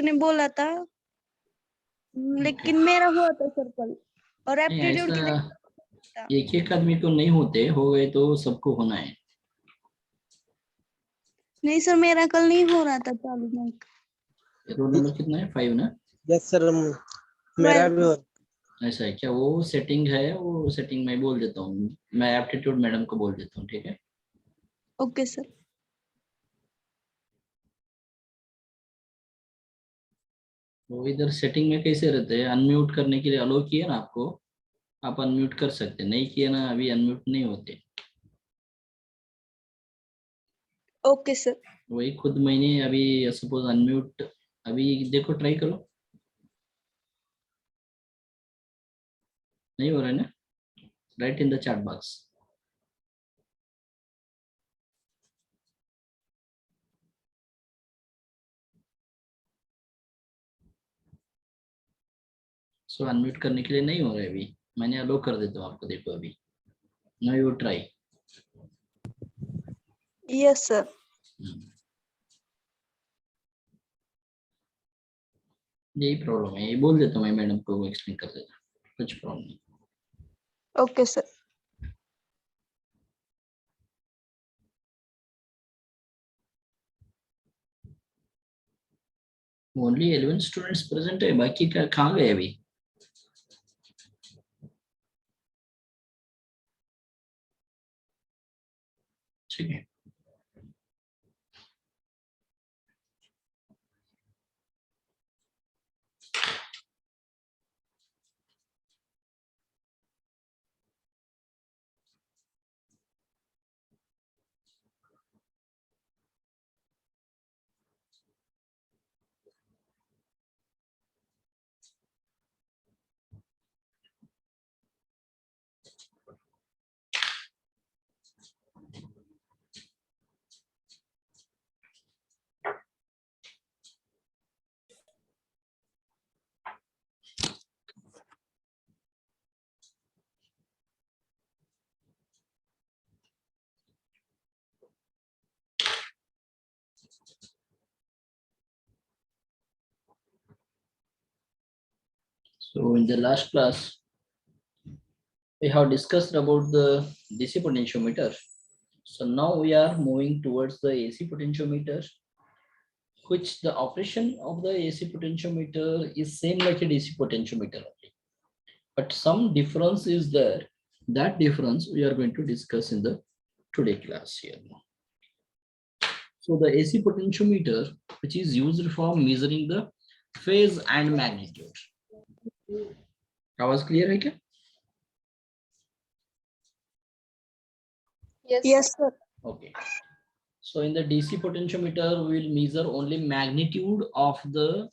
ने बोला था, लेकिन मेरा हुआ था सर्कल और नहीं, एप्टीट्यूड की ऐसा एक एक आदमी को नहीं होते, हो गए तो सबको होना है। नहीं सर, मेरा कल नहीं हो रहा था चालू माइक। रोल नंबर कितना है? 5 ना? यस सर, मेरा भी हो। ऐसा है क्या? वो सेटिंग है, वो सेटिंग मैं बोल देता हूँ, मैं एप्टीट्यूड मैडम को बोल देता हूँ, ठीक है? Okay sir. वो इधर सेटिंग में कैसे रहते हैं, अनम्यूट करने के लिए अलो किए ना आपको, आप अनम्यूट कर सकते, नहीं किए ना अभी अनम्यूट नहीं होते। Okay sir. वही खुद मैंने अभी सपोज अनम्यूट, अभी देखो ट्राई करो, नहीं हो रहा है ना? Right in the chat box. So unmute करने के लिए नहीं हो रहा है अभी, मैंने अलो कर देता हूँ आपको, देखो अभी। Now you try. Yes sir. यही प्रॉब्लम है, ये बोल देता हूँ मैं मैडम को, वो एक्सप्लेन कर देता, कुछ प्रॉब्लम नहीं। Okay sir. Only 11 students present है, बाकी क्या कहाँ गए अभी? ठीक है। So in the last class, we have discussed about the DC potentiometer. So now we are moving towards the AC potentiometer, which the operation of the AC potentiometer is same like a DC potentiometer only. But some difference is there. That difference we are going to discuss in the today class here. So the AC potentiometer, which is used for measuring the phase and magnitude. आवाज clear है क्या? Yes sir. Okay. So in the DC potentiometer, we will measure only magnitude of the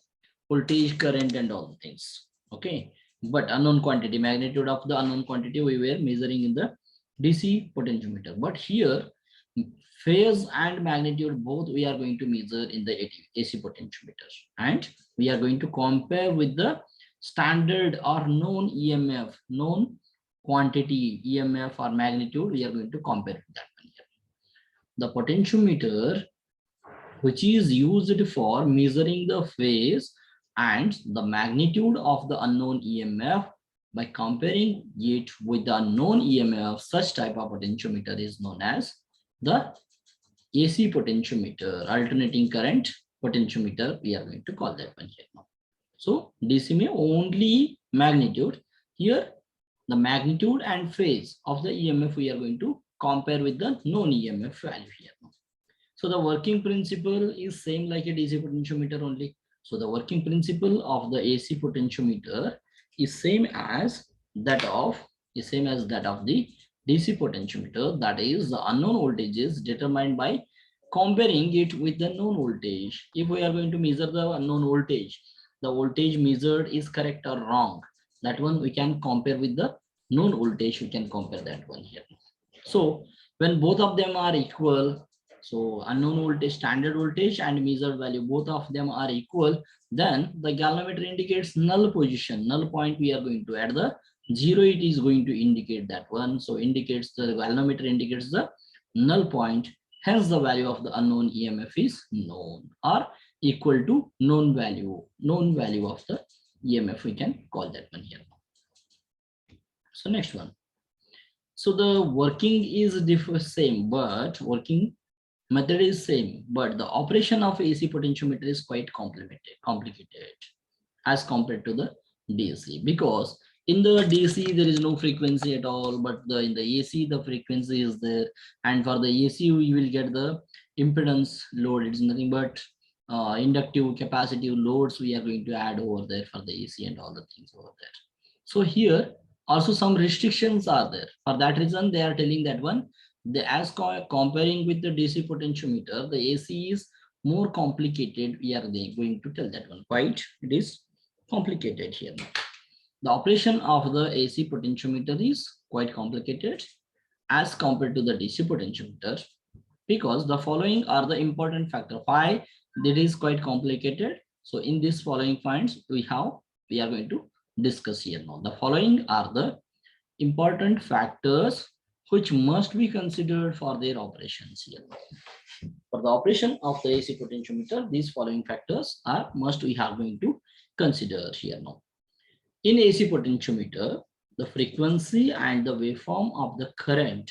voltage, current, and all the things. Okay. But unknown quantity, magnitude of the unknown quantity, we were measuring in the DC potentiometer. But here, phase and magnitude both we are going to measure in the AC potentiometer, and we are going to compare with the standard or known EMF, known quantity EMF or magnitude. We are going to compare with that one here. The potentiometer, which is used for measuring the phase and the magnitude of the unknown EMF, by comparing it with the known EMF, such type of potentiometer is known as the AC potentiometer, alternating current potentiometer, we are going to call that one here now. So DC may only magnitude. Here the magnitude and phase of the EMF we are going to compare with the known EMF value here now. So the working principle is same like a DC potentiometer only. So the working principle of the AC potentiometer is same as that of the DC potentiometer, that is the unknown voltage is determined by comparing it with the known voltage. If we are going to measure the unknown voltage, the voltage measured is correct or wrong, that one we can compare with the known voltage, we can compare that one here. So when both of them are equal, so unknown voltage, standard voltage and measured value, both of them are equal, then the galvanometer indicates null position, null point we are going to add the 0, it is going to indicate that one. So indicates the galvanometer indicates the null point, hence the value of the unknown EMF is known, or equal to known value of the EMF. We can call that one here. So next one. So the working is same, but working method is same, but the operation of AC potentiometer is quite complicated as compared to the DC, because in the DC there is no frequency at all, but in the AC the frequency is there, and for the AC you will get the impedance load. It's nothing but inductive capacitive loads we are going to add over there for the AC and all the things over there. So here also some restrictions are there. For that reason they are telling that one, as comparing with the DC potentiometer, the AC is more complicated. We are going to tell that one, quite it is complicated here. The operation of the AC potentiometer is quite complicated as compared to the DC potentiometer, because the following are the important factor. Why it is quite complicated? So in this following points we are going to discuss here now. The following are the important factors which must be considered for their operations here. For the operation of the AC potentiometer, these following factors are must we are going to consider here now. In AC potentiometer, the frequency and the waveform of the current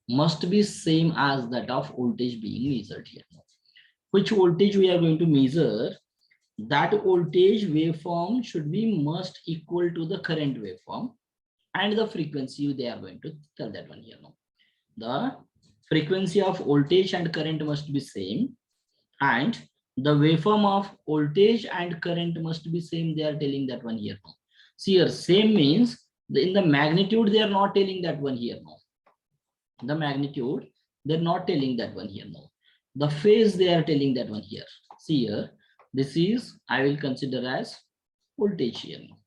must be same as that of voltage being measured here now. Which voltage we are going to measure, that voltage waveform should be must equal to the current waveform, and the frequency they are going to tell that one here now. The frequency of voltage and current must be same, and the waveform of voltage and current must be same. They are telling that one here now. See here, same means in the magnitude they are not telling that one here now. The magnitude they're not telling that one here now. The phase they are telling that one here. See here, this is I will consider as voltage here now.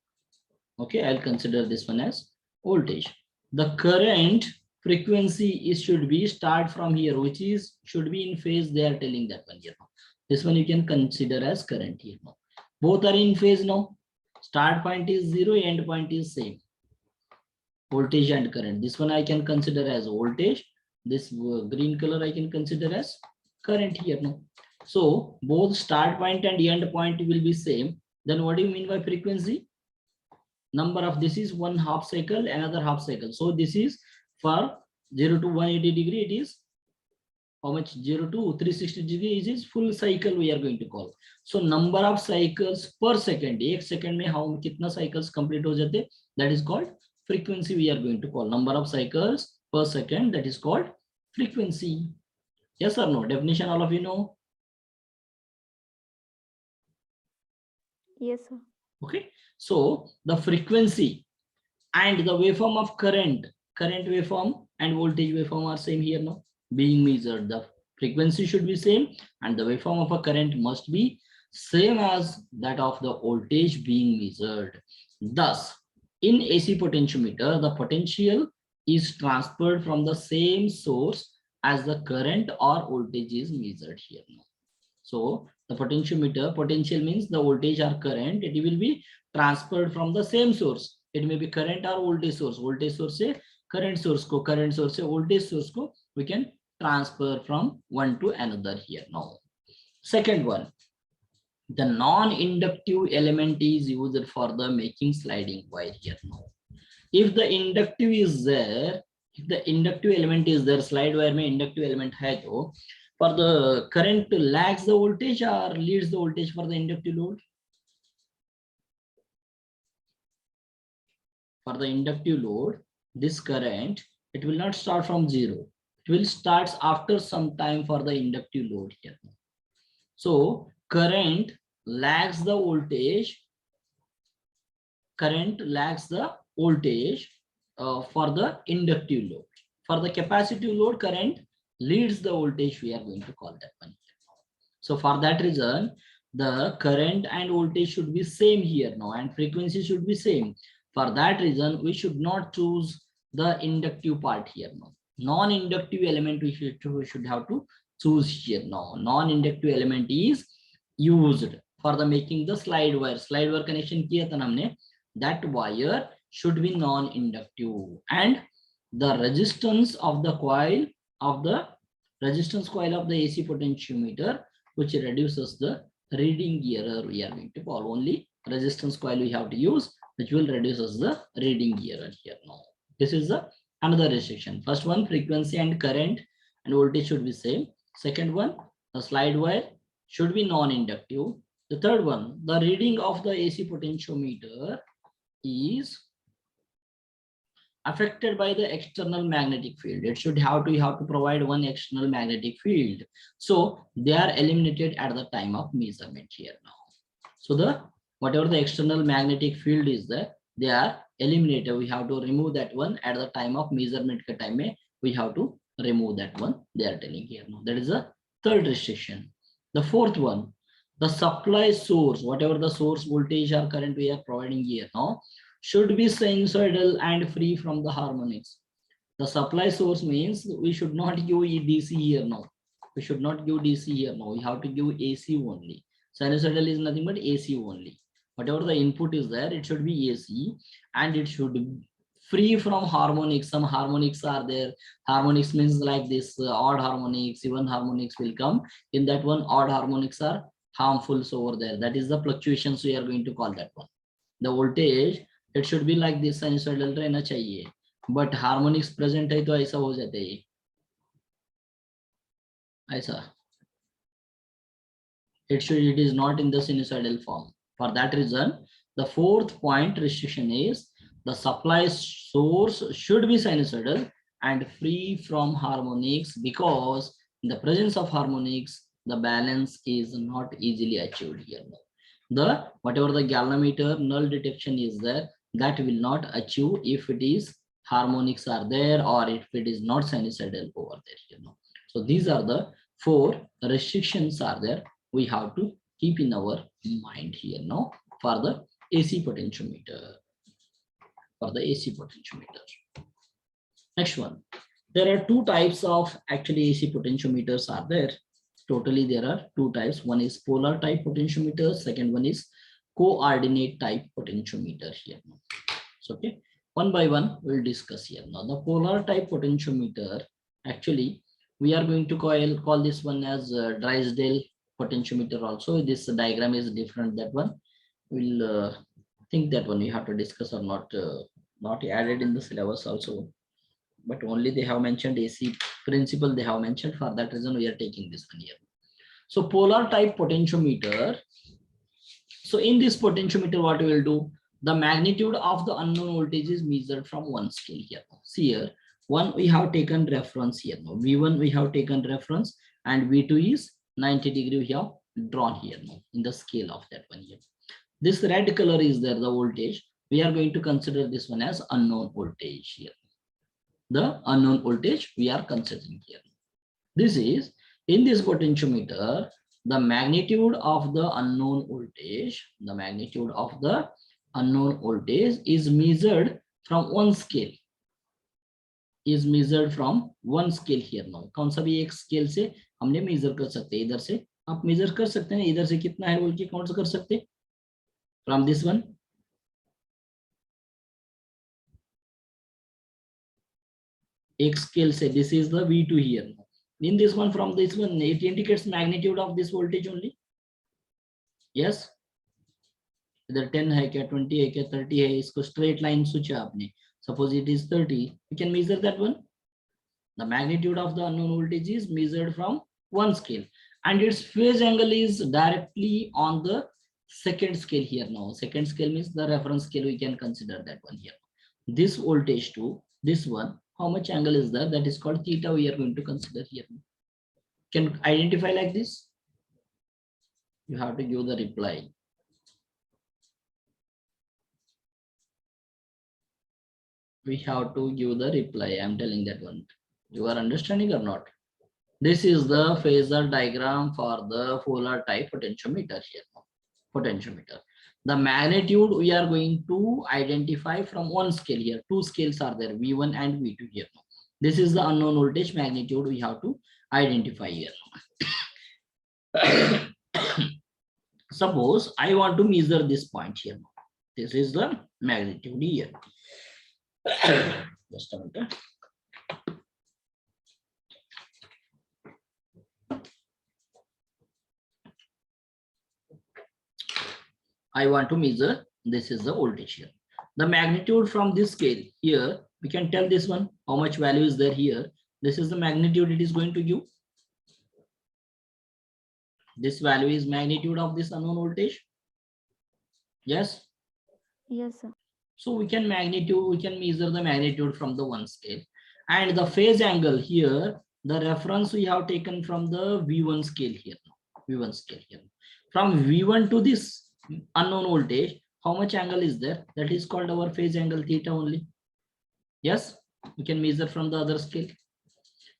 Okay, I'll consider this one as voltage. The current frequency should be start from here, which is should be in phase. They are telling that one here now. This one you can consider as current here now. Both are in phase now. Start point is 0, end point is same. Voltage and current. This one I can consider as voltage. This green color I can consider as current here now. So both start point and end point will be same. Then what do you mean by frequency? Number of this is one half cycle, another half cycle. So this is for 0 to 180 degree. It is how much? 0 to 360 degree is full cycle we are going to call. So number of cycles per second. एक second में how कितना cycles complete हो जाते? That is called frequency. We are going to call number of cycles per second. That is called frequency. Yes or no? Definition all of you know. Yes, sir. Okay. So the frequency and the waveform of current waveform and voltage waveform are same here now being measured. The frequency should be same and the waveform of a current must be same as that of the voltage being measured. Thus, in AC potentiometer, the potential is transferred from the same source as the current or voltage is measured here now. So the potentiometer, potential means the voltage or current, it will be transferred from the same source. It may be current or voltage source. Voltage source से current source को, current source से voltage source को we can transfer from one to another here now. Second one, the non-inductive element is used for the making sliding wire here now. If the inductive is there, if the inductive element is there, slide wire में inductive element है तो, for the current lags the voltage or leads the voltage for the inductive load? For the inductive load, this current, it will not start from 0. It will start after some time for the inductive load here. So current lags the voltage. Current lags the voltage for the inductive load. For the capacitive load, current leads the voltage. We are going to call that one. So for that reason, the current and voltage should be same here now, and frequency should be same. For that reason, we should not choose the inductive part here now. Non-inductive element we should have to choose here now. Non-inductive element is used for the making the slide wire. Slide wire connection किया था हमने. That wire should be non-inductive, and the resistance of the coil of the AC potentiometer, which reduces the reading error we are going to call. Only resistance coil we have to use, which will reduce us the reading error here now. This is the another restriction. First one, frequency and current and voltage should be same. Second one, the slide wire should be non-inductive. The third one, the reading of the AC potentiometer is affected by the external magnetic field. It should have to provide one external magnetic field. So they are eliminated at the time of measurement here now. So the whatever the external magnetic field is there, they are eliminated. We have to remove that one at the time of measurement time. We have to remove that one. They are telling here now. That is the third restriction. The fourth one, the supply source, whatever the source voltage or current we are providing here now, should be sinusoidal and free from the harmonics. The supply source means we should not give DC here now. We should not give DC here now. We have to give AC only. Sinusoidal is nothing but AC only. Whatever the input is there, it should be AC and it should be free from harmonics. Some harmonics are there. Harmonics means like this odd harmonics, even harmonics will come. In that one, odd harmonics are harmful over there. That is the fluctuations we are going to call that one. The voltage, it should be like this sinusoidal रहना चाहिए, but harmonics present है तो ऐसा हो जाता है ऐसा. It is not in the sinusoidal form. For that reason, the fourth point restriction is the supply source should be sinusoidal and free from harmonics, because in the presence of harmonics, the balance is not easily achieved here. The whatever the galvanometer null detection is there, that will not achieve if it is harmonics are there or if it is not sinusoidal over there. So these are the four restrictions are there. We have to keep in our mind here now for the AC potentiometer. For the AC potentiometer. Next one. There are two types of actually AC potentiometers are there. Totally there are two types. One is polar type potentiometer. Second one is coordinate type potentiometer here. So okay, one by one we'll discuss here. Now the polar type potentiometer, actually we are going to call this one as Drysdale potentiometer also. This diagram is different, that one. We'll think that one we have to discuss or not, not added in the syllabus also. But only they have mentioned AC principle they have mentioned. For that reason, we are taking this one here. So polar type potentiometer. So in this potentiometer, what we will do? The magnitude of the unknown voltage is measured from one scale here. See here, one we have taken reference here. Now V1 we have taken reference and V2 is 90 degree we have drawn here now in the scale of that one here. This red color is there, the voltage. We are going to consider this one as unknown voltage here. The unknown voltage we are considering here. This is in this potentiometer, the magnitude of the unknown voltage, is measured from one scale. Is measured from one scale here now. कौन सा भी एक scale से हमने measure कर सकते हैं. इधर से आप measure कर सकते हैं, इधर से कितना है बोल के काउंट कर सकते हैं. From this one, एक scale से this is the V2 here. In this one, from this one, it indicates magnitude of this voltage only. Yes. इधर 10 है क्या, 20 है क्या, 30 है, इसको straight line सोचा आपने. Suppose it is 30, you can measure that one. The magnitude of the unknown voltage is measured from one scale and its phase angle is directly on the second scale here now. Second scale means the reference scale, we can consider that one here. This voltage to this one, how much angle is there? That is called theta, we are going to consider here. Can identify like this? You have to give the reply. We have to give the reply. I'm telling that one. You are understanding or not? This is the phasor diagram for the polar type potentiometer here. Potentiometer. The magnitude we are going to identify from one scale here. Two scales are there, V1 and V2 here. This is the unknown voltage magnitude we have to identify here. Suppose I want to measure this point here. This is the magnitude here. Just a minute. I want to measure, this is the voltage here. The magnitude from this scale here, we can tell this one, how much value is there here. This is the magnitude it is going to give. This value is magnitude of this unknown voltage. Yes. Yes, sir. So we can measure the magnitude from the one scale. And the phase angle here, the reference we have taken from the V1 scale here. V1 scale here. From V1 to this unknown voltage, how much angle is there? That is called our phase angle theta only. Yes, we can measure from the other scale.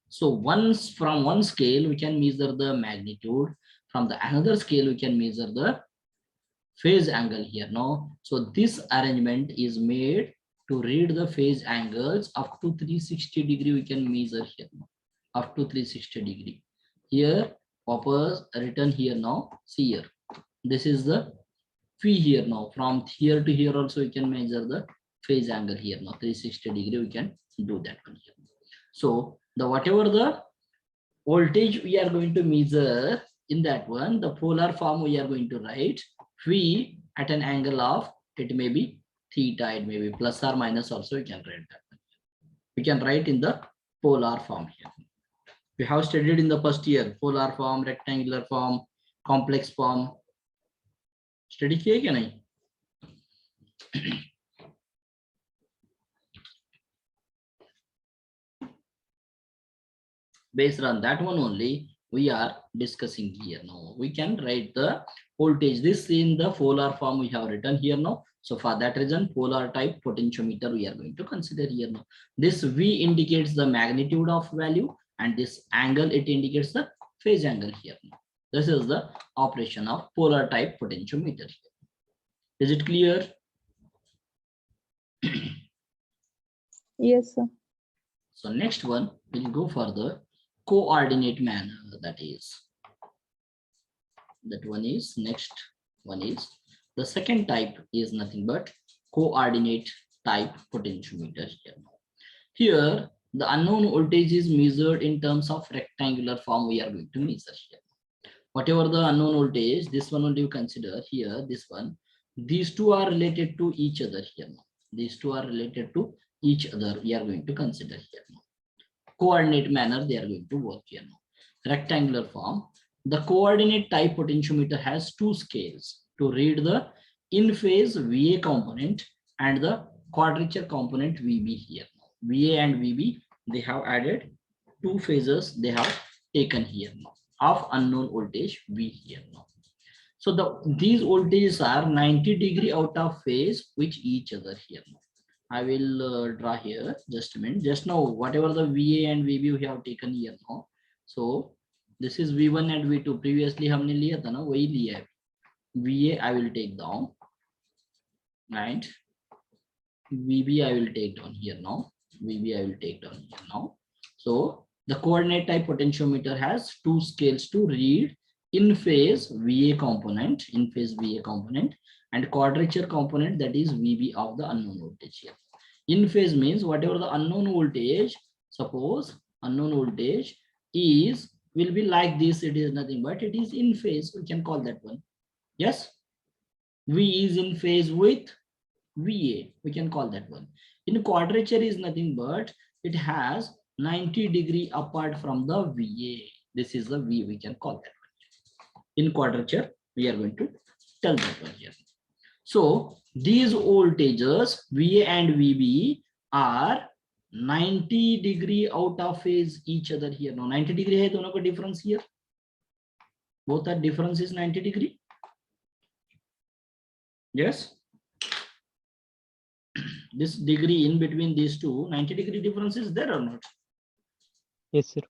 So once from one scale, we can measure the magnitude. From the another scale, we can measure the phase angle here. No, so this arrangement is made to read the phase angles up to 360 degree. We can measure here up to 360 degree. Here, Popper's written here now. See here, this is the phi here now. From here to here also we can measure the phase angle here now. 360 degree we can do that one here. So the whatever the voltage we are going to measure in that one, the polar form we are going to write phi at an angle of, it may be theta, it may be plus or minus also we can write that one. We can write in the polar form here. We have studied in the first year polar form, rectangular form, complex form. Study किया क्या नहीं? Based on that one only we are discussing here now. We can write the voltage. This in the polar form we have written here now. So for that reason, polar type potentiometer we are going to consider here now. This V indicates the magnitude of value, and this angle it indicates the phase angle here now. This is the operation of polar type potentiometer here. Is it clear? Yes, sir. So next one we'll go for the coordinate manner. That one is next one is the second type is nothing but coordinate type potentiometer here. Here the unknown voltage is measured in terms of rectangular form. We are going to measure here. Whatever the unknown voltage, this one only you consider here, this one, these two are related to each other here now. These two are related to each other. We are going to consider here now. Coordinate manner they are going to work here now. Rectangular form. The coordinate type potentiometer has two scales to read the in phase VA component and the quadrature component VB here. VA and VB, they have added two phases they have taken here now of unknown voltage V here now. So these voltages are 90 degree out of phase with each other here now. I will draw here just a minute. Just now, whatever the VA and VB we have taken here now. So this is V1 and V2. Previously हमने लिया था ना, वही लिया है. VA I will take down, right? VB I will take down here now. VB I will take down here now. So the coordinate type potentiometer has two scales to read in phase VA component, and quadrature component, that is VB of the unknown voltage here. In phase means whatever the unknown voltage, suppose unknown voltage will be like this, it is nothing but it is in phase, we can call that one. Yes, V is in phase with VA, we can call that one. In quadrature is nothing but it has 90 degree apart from the VA. This is the V, we can call that one. In quadrature, we are going to tell that one here. So these voltages VA and VB are 90 degree out of phase each other here. Now 90 degree hai dono ka difference here. Both are difference is 90 degree. Yes. This degree in between these two, 90 degree difference is there or not? Yes, sir.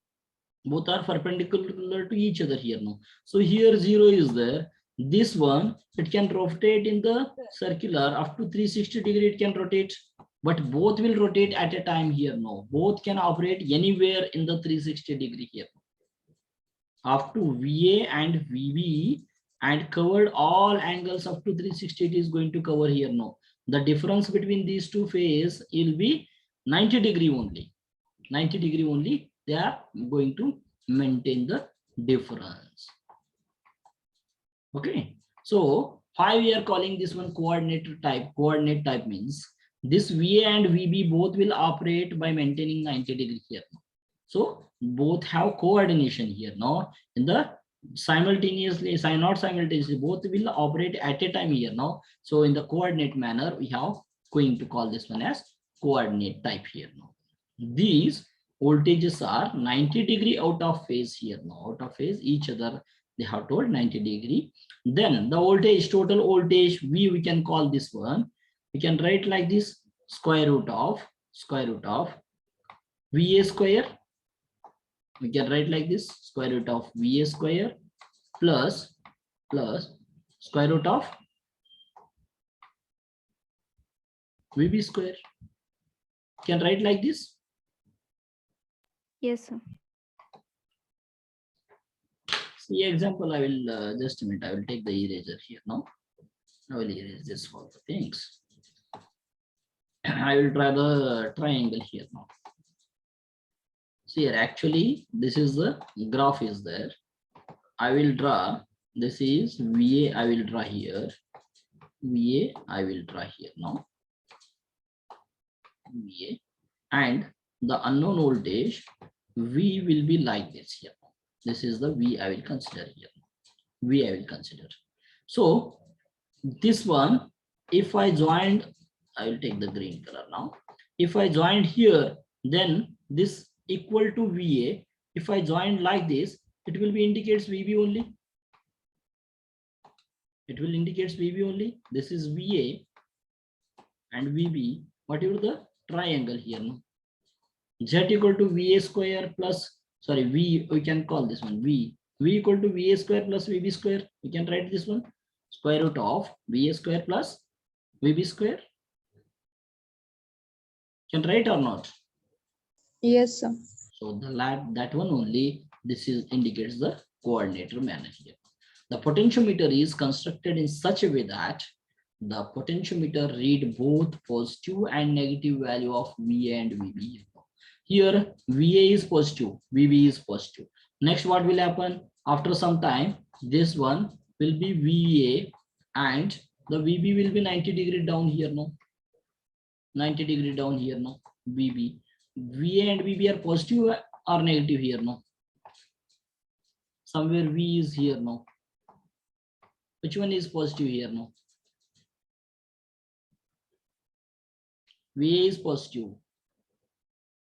Both are perpendicular to each other here now. So here 0 is there. This one, it can rotate in the circular up to 360 degree, it can rotate, but both will rotate at a time here now. Both can operate anywhere in the 360 degree here. Up to VA and VB and covered all angles up to 360, it is going to cover here now. The difference between these two phases will be 90 degree only. 90 degree only, they are going to maintain the difference. Okay, so Why we are calling this one coordinate type? Coordinate type means this VA and VB both will operate by maintaining 90 degree here. So both have coordination here. Now in the simultaneously, not simultaneously, both will operate at a time here now. So in the coordinate manner, we have going to call this one as coordinate type here now. These voltages are 90 degree out of phase here now, out of phase each other. They have told 90 degree. Then the voltage, total voltage V, we can call this one. We can write like this: square root of VA square. We can write like this: square root of VA square plus square root of VB square. Can write like this. Yes, sir. See example, I will just a minute, I will take the eraser here now. I will erase this for the things. I will try the triangle here now. See here, actually, this is the graph is there. I will draw, this is VA, I will draw here. VA, I will draw here now. VA, and the unknown voltage V will be like this here. This is the V I will consider here. V I will consider. So this one, if I joined, I will take the green color now. If I joined here, then this equal to VA. If I joined like this, it will be indicates VB only. It will indicates VB only. This is VA and VB. Whatever the triangle here now. Z equal to VA square plus, sorry, V, we can call this one V. V equal to VA square plus VB square. We can write this one. Square root of VA square plus VB square. Can write or not? Yes, sir. So the that one only, this is indicates the coordinator manner here. The potentiometer is constructed in such a way that the potentiometer read both positive and negative value of VA and VB. Here VA is positive, VB is positive. Next, what will happen? After some time, this one will be VA and the VB will be 90 degree down here now. 90 degree down here now. VB. VA and VB are positive or negative here now. Somewhere V is here now. Which one is positive here now? VA is positive.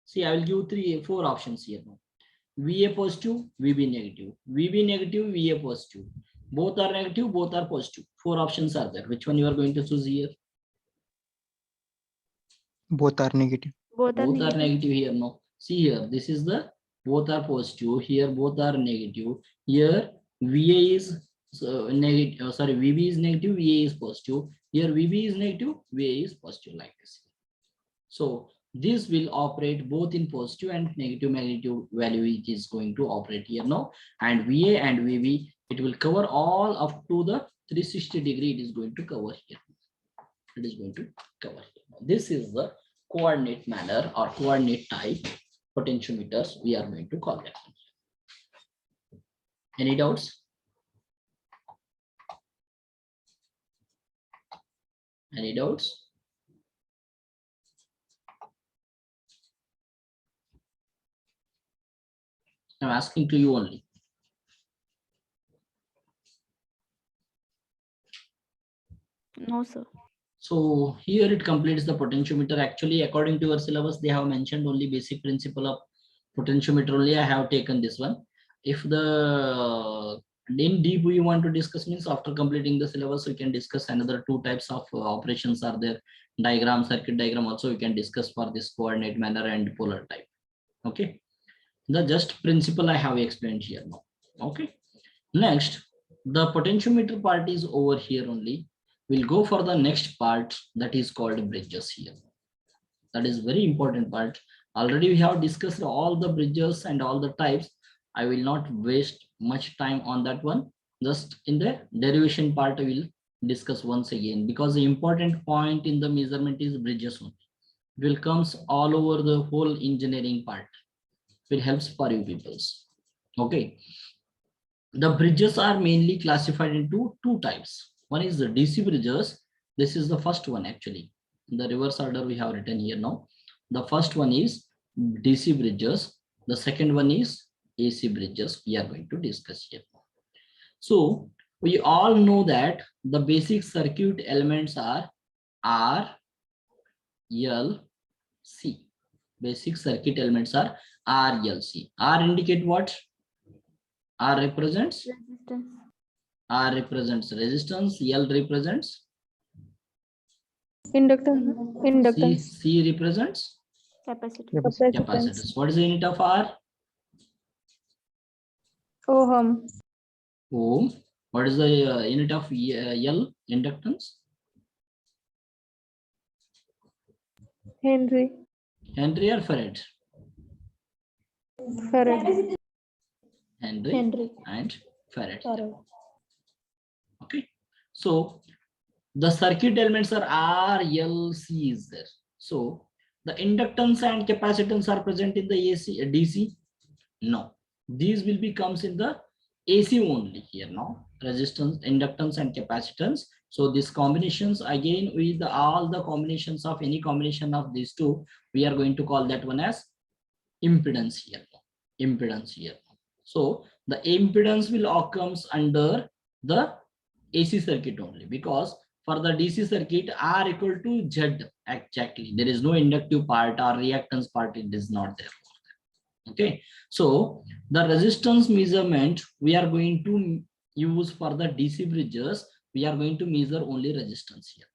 See, I will give 4 options here now. VA positive, VB negative. VB negative, VA positive. Both are negative, both are positive. 4 options are there. Which one you are going to choose here? Both are negative. Both are Both are negative. negative here now. See here, this is the both are positive. Here both are negative. Here VA is negative. Sorry, VB is negative, VA is positive. Here VB is negative, VA is positive, like this. So this will operate both in positive and negative magnitude value. It is going to operate here now, and VA and VB, it will cover all up to the 360 degree. It is going to cover here. It is going to cover here. This is the coordinate manner or coordinate type potentiometers we are going to call them. Any doubts? Any doubts? I'm asking to you only. No, sir. So here it completes the potentiometer. Actually, according to your syllabus, they have mentioned only basic principle of potentiometer only. I have taken this one. If the in deep you want to discuss, means after completing the syllabus, we can discuss another 2 types of operations are there. Diagram, circuit diagram also we can discuss for this coordinate manner and polar type. Okay. The just principle I have explained here now. Okay. Next, the potentiometer part is over here only. We'll go for the next part, that is called bridges here. That is very important part. Already we have discussed all the bridges and all the types. I will not waste much time on that one. Just in the derivation part, I will discuss once again, because the important point in the measurement is bridges only. It will comes all over the whole engineering part. It helps for you peoples. Okay. The bridges are mainly classified into 2 types. One is the DC bridges. This is the first one actually. In the reverse order we have written here now. The first one is DC bridges. The second one is AC bridges. We are going to discuss here. So we all know that the basic circuit elements are R, L, C. Basic circuit elements are R, L, C. R indicate what? R represents resistance. L represents Inductance. C represents Capacity. capacitance. What is the unit of R? Ohm. Ohm. What is the unit of L? Inductance. Henry. Henry or Farad? Farad. Henry and Farad. Okay. So the circuit elements are R, L, C is there. So the inductance and capacitance are present in the AC, DC. No, these will be comes in the AC only here now. Resistance, inductance, and capacitance. So these combinations again with all the combinations of any combination of these two, we are going to call that one as impedance here. Impedance here. So the impedance will comes under the AC circuit only, because for the DC circuit R equal to Z exactly. There is no inductive part or reactance part. It is not there. Okay, so the resistance measurement we are going to use for the DC bridges. We are going to measure only resistance here.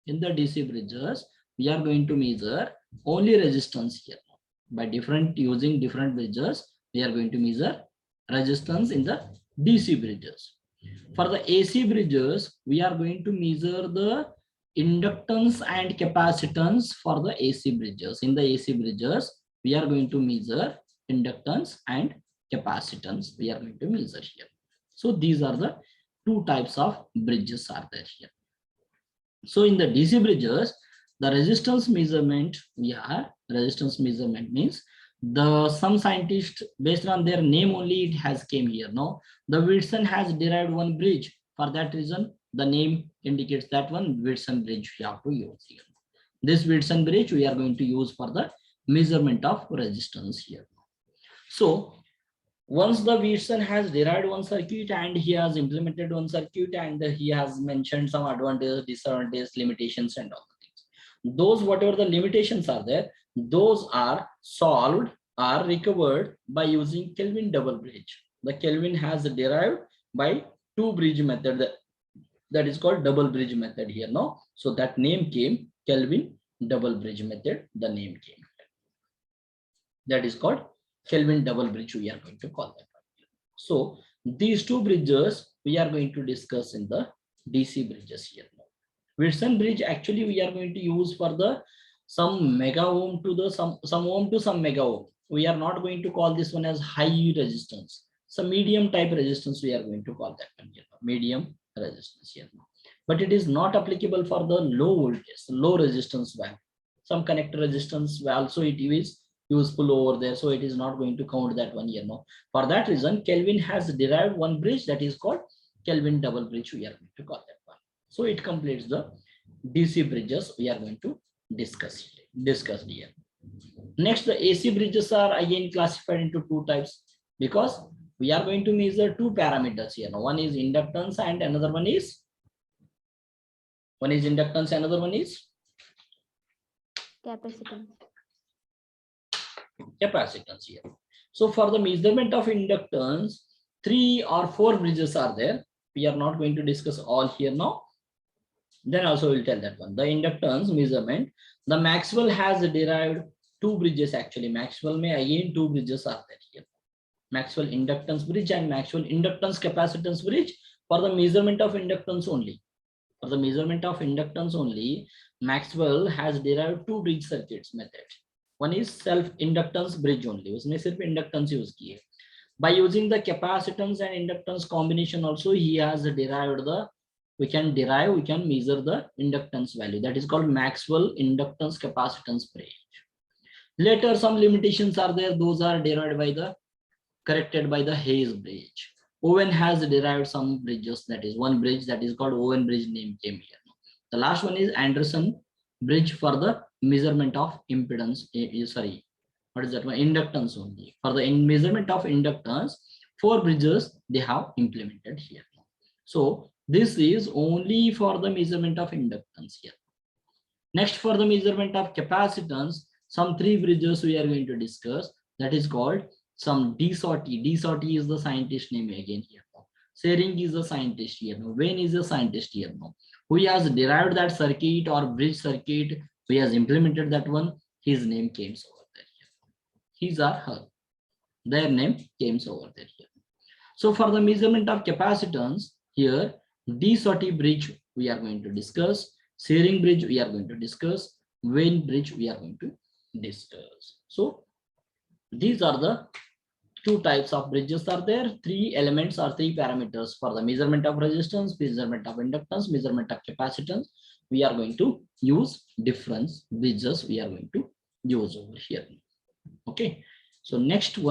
In the DC bridges, we are going to measure only resistance here. By using different bridges, we are going to measure resistance in the DC bridges. For the AC bridges, we are going to measure the inductance and capacitance for the AC bridges. In the AC bridges, we are going to measure inductance and capacitance. We are going to measure here. So these are the two types of bridges are there here. So in the DC bridges, the resistance measurement, resistance measurement means some scientist based on their name only it has came here. No, the Whitson has derived one bridge. For that reason, the name indicates that one Whitson bridge we have to use here. This Whitson bridge we are going to use for the measurement of resistance here. So once the Whitson has derived one circuit and he has implemented one circuit and he has mentioned some advantages, disadvantages, limitations and all the things. Those whatever the limitations are there, those are solved or recovered by using Kelvin double bridge. The Kelvin has derived by two bridge method, that is called double bridge method here. No, so that name came Kelvin double bridge method. The name came. That is called Kelvin double bridge. We are going to call that one. So these two bridges we are going to discuss in the DC bridges here. Whitson bridge actually we are going to use for the some mega ohm to the some ohm to some mega ohm. We are not going to call this one as high resistance. Some medium type resistance we are going to call that one here. Medium resistance here. But it is not applicable for the low voltage, low resistance valve. Some connector resistance also it is useful over there, so it is not going to count that one here. No, for that reason Kelvin has derived one bridge, that is called Kelvin double bridge. We are going to call that one. So it completes the DC bridges we are going to discuss here. Next, the AC bridges are again classified into two types, because we are going to measure two parameters here. Now, one is inductance and another one is inductance, another one is capacitance here. So for the measurement of inductance, 3 or 4 bridges are there. We are not going to discuss all here now. Then also we'll tell that one. The inductance measurement, the Maxwell has derived two bridges actually. Maxwell may again two bridges are there here. Maxwell inductance bridge and Maxwell inductance capacitance bridge for the measurement of inductance only. For the measurement of inductance only, Maxwell has derived two bridge circuits method. One is self inductance bridge only. उसमें सिर्फ inductance use की है. By using the capacitance and inductance combination also, he has derived the, we can measure the inductance value. That is called Maxwell inductance capacitance bridge. Later some limitations are there. Those are derived by corrected by the Hayes bridge. Owen has derived some bridges. That is one bridge that is called Owen bridge name came here. The last one is Anderson bridge for the measurement of impedance. Sorry, what is that one? Inductance only. For the measurement of inductance, 4 bridges they have implemented here. So this is only for the measurement of inductance here. Next, for the measurement of capacitance, some 3 bridges we are going to discuss. That is called some D Sauty. D Sauty is the scientist name again here. Sering is the scientist here. Wayne is the scientist here. Who has derived that circuit or bridge circuit, who has implemented that one, his name came over there. His or her, their name came over there. So for the measurement of capacitance here, D Sauty bridge we are going to discuss. Sering bridge we are going to discuss. Wayne bridge we are going to discuss. So these are the 2 types of bridges are there. 3 elements or 3 parameters for the measurement of resistance, measurement of inductance, measurement of capacitance. We are going to use different bridges we are going to use over here. Okay. So next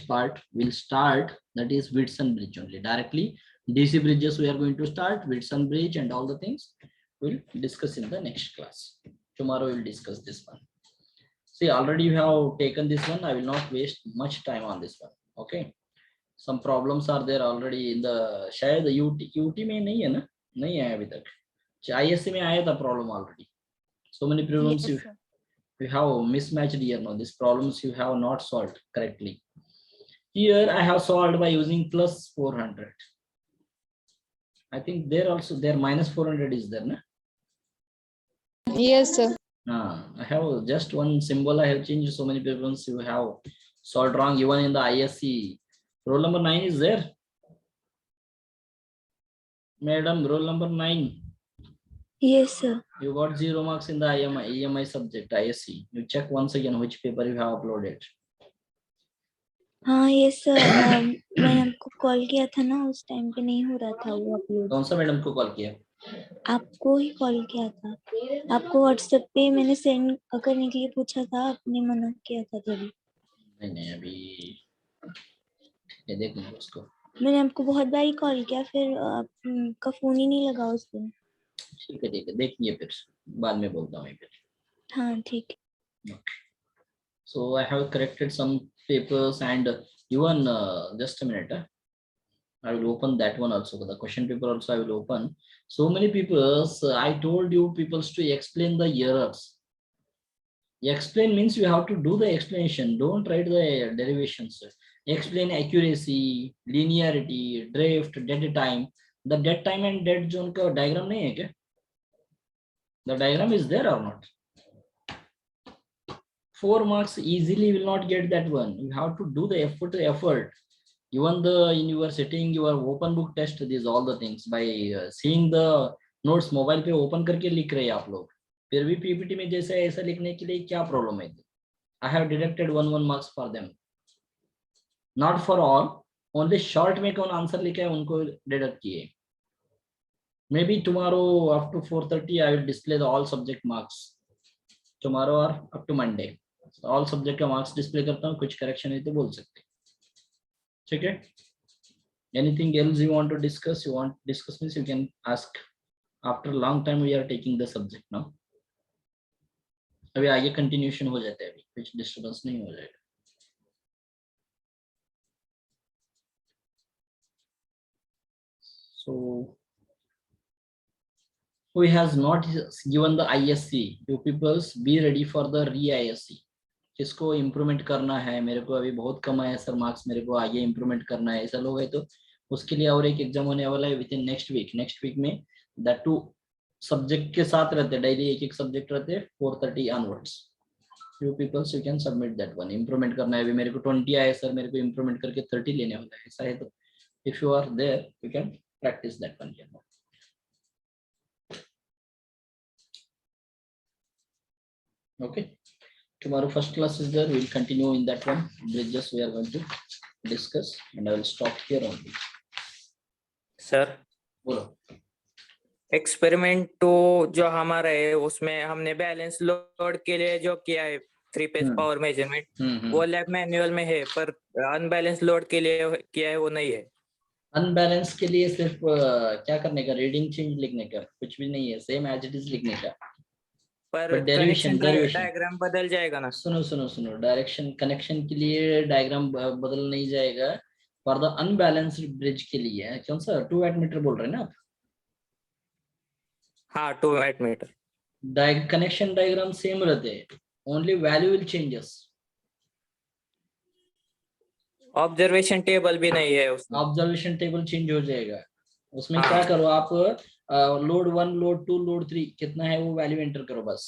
part will start, that is Whitson bridge only. Directly DC bridges we are going to start, Whitson bridge and all the things we'll discuss in the next class. Tomorrow we'll discuss this one. See, already you have taken this one. I will not waste much time on this one. Okay. Some problems are there already in the शायद UT में नहीं है ना, नहीं आया अभी तक. ISC में आया था problem already. So many problems Yes, sir. you have mismatched here. No, these problems you have not solved correctly. Here I have solved by using plus 400. I think there also there minus 400 is there, na? Yes, sir. I have just one symbol I have changed. So many problems you have solved wrong even in the ISC. Roll number 9 is there. Madam, roll number 9. Yes, sir. You got 0 marks in the EMI subject, ISC. You check once again which paper you have uploaded. हाँ yes sir मैंने आपको call किया था ना, उस time पे नहीं हो रहा था वो अपलोड. कौन सा मैडम को कॉल किया? आपको ही कॉल किया था. आपको व्हाट्सएप पे मैंने सेंड करने के लिए पूछा था, आपने मना किया था तभी. नहीं अभी ये देख लो उसको. मैंने आपको बहुत बार ही कॉल किया, फिर आपका फोन ही नहीं लगा उस दिन. ठीक है देखिए फिर बाद में बोलता हूँ फिर. हाँ ठीक है. So I have corrected some papers and even just a minute. I will open that one also. The question paper also I will open. So many people, I told you people to explain the errors. Explain means you have to do the explanation. Don't write the derivations. Explain accuracy, linearity, drift, dead time. The dead time and dead zone का diagram नहीं है क्या? The diagram is there or not? 4 marks easily will not get that one. You have to do the effort. Even in your setting your open book test, these all the things by seeing the notes mobile पे open करके लिख रहे हैं आप लोग. फिर भी PPT में जैसे ऐसा लिखने के लिए क्या problem है? I have deducted 1 marks for them. Not for all. Only short में कौन आंसर लिखा है उनको deduct किए. Maybe tomorrow up to 4:30 I will display the all subject marks. Tomorrow or up to Monday. So all subject का marks display करता हूँ. कुछ correction है तो बोल सकते. ठीक है? Anything else you want to discuss? You want to discuss means you can ask. After a long time we are taking the subject now. अभी आगे continuation हो जाता है, अभी कुछ disturbance नहीं हो जाएगा. So who has not given the ISC? You peoples be ready for the re-ISC. किसको इम्प्रूवमेंट करना है? मेरे को अभी बहुत कम आया सर मार्क्स, मेरे को आगे इम्प्रूवमेंट करना है, ऐसा लोग है तो उसके लिए और एक एग्जाम होने वाला है विद इन नेक्स्ट वीक में. दैट 2 सब्जेक्ट के साथ रहते हैं, डेली एक सब्जेक्ट रहते हैं 4:30 onwards. You peoples you can submit that one. Improvement करना है. अभी मेरे को 20 आया सर, मेरे को इम्प्रूवमेंट करके 30 लेने वाला है, ऐसा है तो if you are there you can practise that one. Okay. Tomorrow first class is there. We will continue in that one. Bridges we are going to discuss and I will stop here only. Sir बोलो. Experiment 2 जो हमारा है उसमें हमने balance load के लिए जो किया है 3 फेज पावर मेजरमेंट, वो लैब मैनुअल में है, पर अनबैलेंस लोड के लिए किया है वो नहीं है. अनबैलेंस के लिए सिर्फ क्या करने का, रीडिंग चेंज लिखने का, कुछ भी नहीं है, सेम एज इट इज लिखने का। पर बट डेरिवेशन कनेक्शन डायग्राम बदल जाएगा ना? सुनो सुनो सुनो, डायरेक्शन कनेक्शन के लिए डायग्राम बदल नहीं जाएगा। फॉर द अनबैलेंस्ड ब्रिज के लिए कौन सा 2 वाट मीटर बोल रहे हैं ना आप? हाँ, 2 watt meter. Connection diagram same रहते हैं, only value will changes. Observation table भी नहीं है उसमें। ऑब्जर्वेशन टेबल चेंज हो जाएगा। उसमें हाँ। क्या करो आप, लोड 1 लोड 2 लोड 3 कितना है वो वैल्यू एंटर करो बस।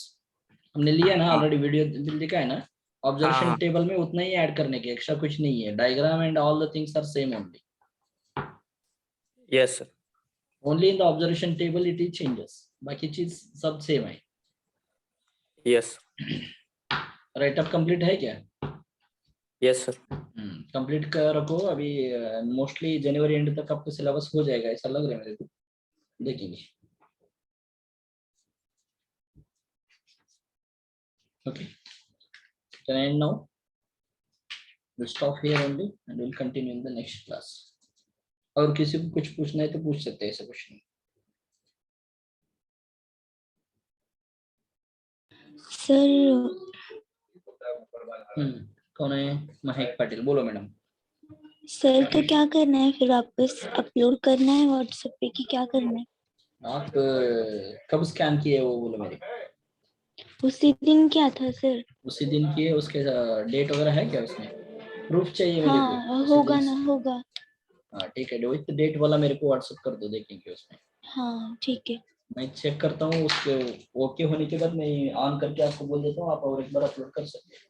हमने लिया ना हाँ ऑलरेडी, वीडियो दिखा है ना। हाँ ऑब्जर्वेशन हाँ। टेबल में उतना ही ऐड करने के, एक्स्ट्रा कुछ नहीं है। Diagram and all the things are same only. Yes sir. Only in the observation table it is changes, बाकी चीज सब सेम है। यस। राइट अप कंप्लीट है क्या? Yes sir. कंप्लीट कर रखो अभी। मोस्टली जनवरी एंड तक आपको सिलेबस हो जाएगा ऐसा लग रहा है मेरे को, देखेंगे। Okay, can I end now? We'll stop here only and we'll continue in the next class. और किसी को कुछ पूछना है तो पूछ सकते हैं, ऐसा कुछ नहीं। सर कौन है? महक पाटिल, बोलो मैडम। सर तो क्या करना है फिर, वापस अपलोड करना है व्हाट्सएप पे कि क्या करना है? आप कब स्कैन किए वो बोलो मेरे। उसी दिन क्या था सर? उसी दिन किए, उसके डेट वगैरह है क्या उसमें? प्रूफ चाहिए मेरे को हाँ उसी होगा दिन। ना, होगा। हाँ ठीक है, विथ डेट वाला मेरे को व्हाट्सएप कर दो, देखेंगे उसमें। हाँ ठीक है। मैं चेक करता हूँ, उसके ओके होने के बाद मैं ऑन करके आपको बोल देता हूँ, आप और एक बार अपलोड कर सकते हैं।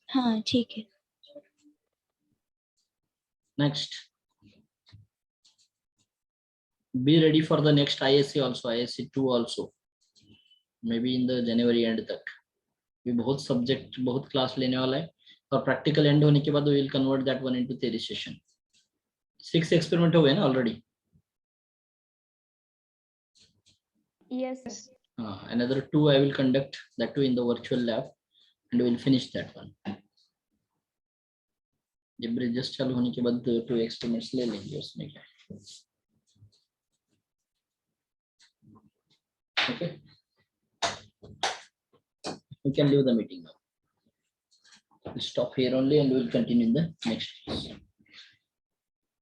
हाँ ठीक है। Next, be ready for the next ISC also, ISC 2 also, maybe in the January end तक। ये बहुत सब्जेक्ट बहुत क्लास लेने वाला है, और प्रैक्टिकल एंड होने के बाद will convert that one into theory session. 6 experiment हो गए ना already. Yes. Another 2 I will conduct, that too in the virtual lab, and we will finish that one। जब ब्रिजेस चालू होने के बाद 2 एक्सपेरिमेंट्स ले लेंगे, उसमें क्या है। Okay, we can leave the meeting now। We'll stop here only and we'll continue in the next class।